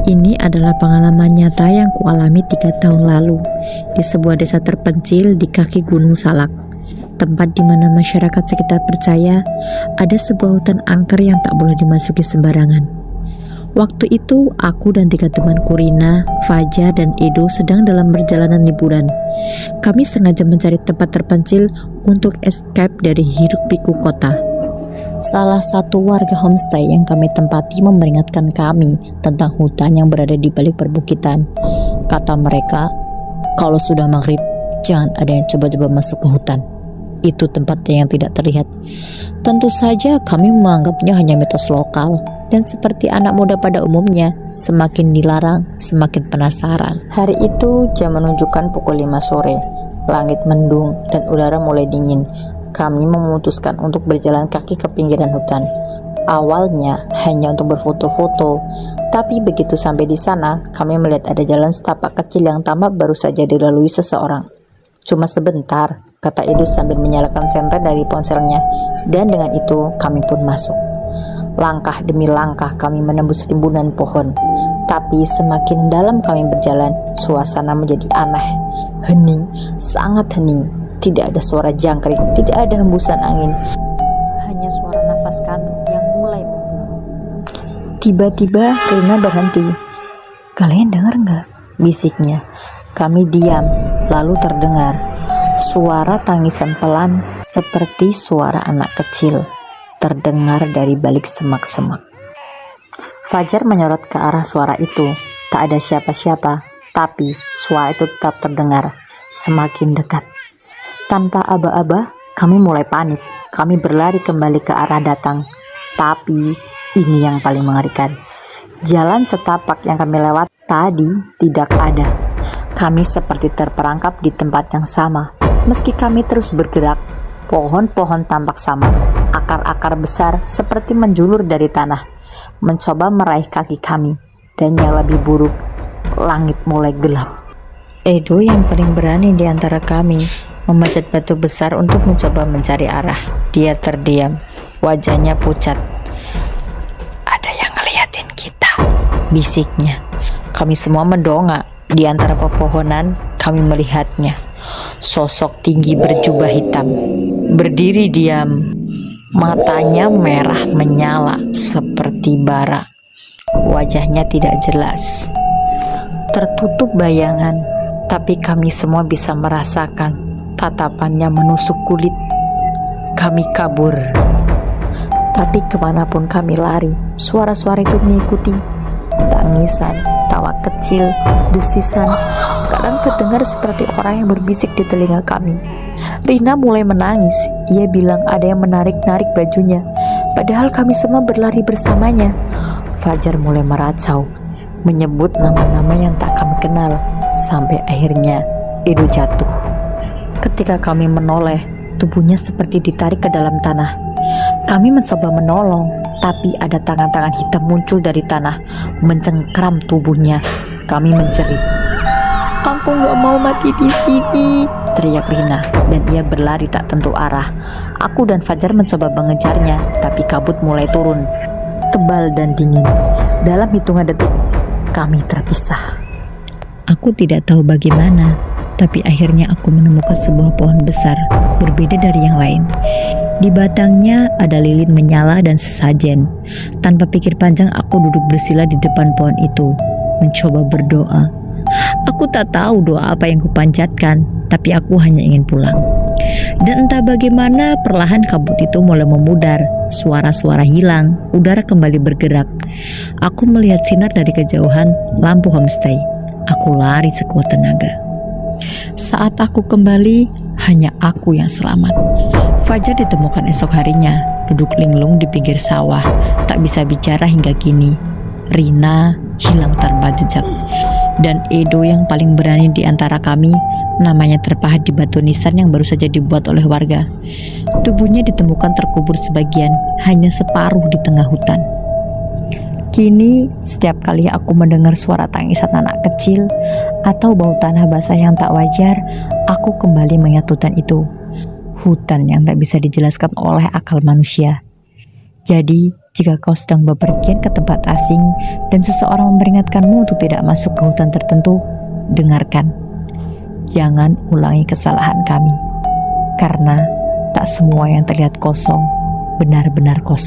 Ini adalah pengalaman nyata yang kualami 3 tahun lalu di sebuah desa terpencil di kaki Gunung Salak, tempat di mana masyarakat sekitar percaya ada sebuah hutan angker yang tak boleh dimasuki sembarangan. Waktu itu aku dan 3 temanku, Rina, Fajar, dan Edo sedang dalam perjalanan liburan. Kami sengaja mencari tempat terpencil untuk escape dari hiruk-pikuk kota. Salah satu warga homestay yang kami tempati memperingatkan kami tentang hutan yang berada di balik perbukitan. Kata mereka, kalau sudah maghrib, jangan ada yang coba-coba masuk ke hutan. Itu tempatnya yang tidak terlihat. Tentu saja kami menganggapnya hanya mitos lokal. Dan seperti anak muda pada umumnya, semakin dilarang, semakin penasaran. Hari itu jam menunjukkan pukul 5 sore. Langit mendung dan udara mulai dingin. Kami memutuskan untuk berjalan kaki ke pinggiran hutan. Awalnya hanya untuk berfoto-foto, tapi begitu sampai di sana, kami melihat ada jalan setapak kecil yang tamak baru saja dilalui seseorang. Cuma sebentar, kata Edo sambil menyalakan senter dari ponselnya, dan dengan itu kami pun masuk. Langkah demi langkah kami menembus rimbunan pohon, tapi semakin dalam kami berjalan, suasana menjadi aneh, hening, sangat hening. Tidak ada suara jangkrik, tidak ada hembusan angin, hanya suara nafas kami yang mulai memburuk. Tiba-tiba Rina berhenti. "Kalian dengar nggak?" bisiknya. Kami diam, lalu terdengar suara tangisan pelan seperti suara anak kecil, terdengar dari balik semak-semak. Fajar menyorot ke arah suara itu. Tak ada siapa-siapa, tapi suara itu tetap terdengar, semakin dekat. Tanpa aba-aba, kami mulai panik. Kami berlari kembali ke arah datang. Tapi ini yang paling mengerikan. Jalan setapak yang kami lewat tadi tidak ada. Kami seperti terperangkap di tempat yang sama. Meski kami terus bergerak, pohon-pohon tampak sama. Akar-akar besar seperti menjulur dari tanah, mencoba meraih kaki kami. Dan yang lebih buruk, langit mulai gelap. Edo yang paling berani di antara kami memanjat batu besar untuk mencoba mencari arah. Dia terdiam, wajahnya pucat. "Ada yang ngeliatin kita," bisiknya. Kami semua mendongak. Di antara pepohonan kami melihatnya. Sosok tinggi berjubah hitam, berdiri diam. Matanya merah menyala seperti bara. Wajahnya tidak jelas, tertutup bayangan, tapi kami semua bisa merasakan tatapannya menusuk kulit. Kami kabur, tapi kemanapun kami lari, suara-suara itu mengikuti. Tangisan, tawa kecil, desisan, kadang terdengar seperti orang yang berbisik di telinga kami. Rina mulai menangis. Ia bilang ada yang menarik-narik bajunya, padahal kami semua berlari bersamanya. Fajar mulai meracau, menyebut nama-nama yang tak kami kenal, sampai akhirnya Edo jatuh. Ketika kami menoleh, tubuhnya seperti ditarik ke dalam tanah. Kami mencoba menolong, tapi ada tangan-tangan hitam muncul dari tanah, mencengkram tubuhnya. Kami menjerit. "Aku gak mau mati di sini," teriak Rina, dan ia berlari tak tentu arah. Aku dan Fajar mencoba mengejarnya, tapi kabut mulai turun, tebal dan dingin. Dalam hitungan detik, kami terpisah. Aku tidak tahu bagaimana, tapi akhirnya aku menemukan sebuah pohon besar, berbeda dari yang lain. Di batangnya ada lilin menyala dan sesajen. Tanpa pikir panjang, aku duduk bersila di depan pohon itu, mencoba berdoa. Aku tak tahu doa apa yang kupanjatkan, tapi aku hanya ingin pulang. Dan entah bagaimana, perlahan kabut itu mulai memudar. Suara-suara hilang, udara kembali bergerak. Aku melihat sinar dari kejauhan lampu homestay. Aku lari sekuat tenaga. Saat aku kembali, hanya aku yang selamat. Fajar ditemukan esok harinya, duduk linglung di pinggir sawah, tak bisa bicara hingga kini. Rina hilang tanpa jejak. Dan Edo yang paling berani di antara kami, namanya terpahat di batu nisan yang baru saja dibuat oleh warga. Tubuhnya ditemukan terkubur sebagian, hanya separuh di tengah hutan. Kini, setiap kali aku mendengar suara tangisan anak kecil atau bau tanah basah yang tak wajar, aku kembali mengingat hutan itu. Hutan yang tak bisa dijelaskan oleh akal manusia. Jadi, Jika kau sedang bepergian ke tempat asing dan seseorang memperingatkanmu untuk tidak masuk ke hutan tertentu, dengarkan. Jangan ulangi kesalahan kami, karena tak semua yang terlihat kosong benar-benar kosong.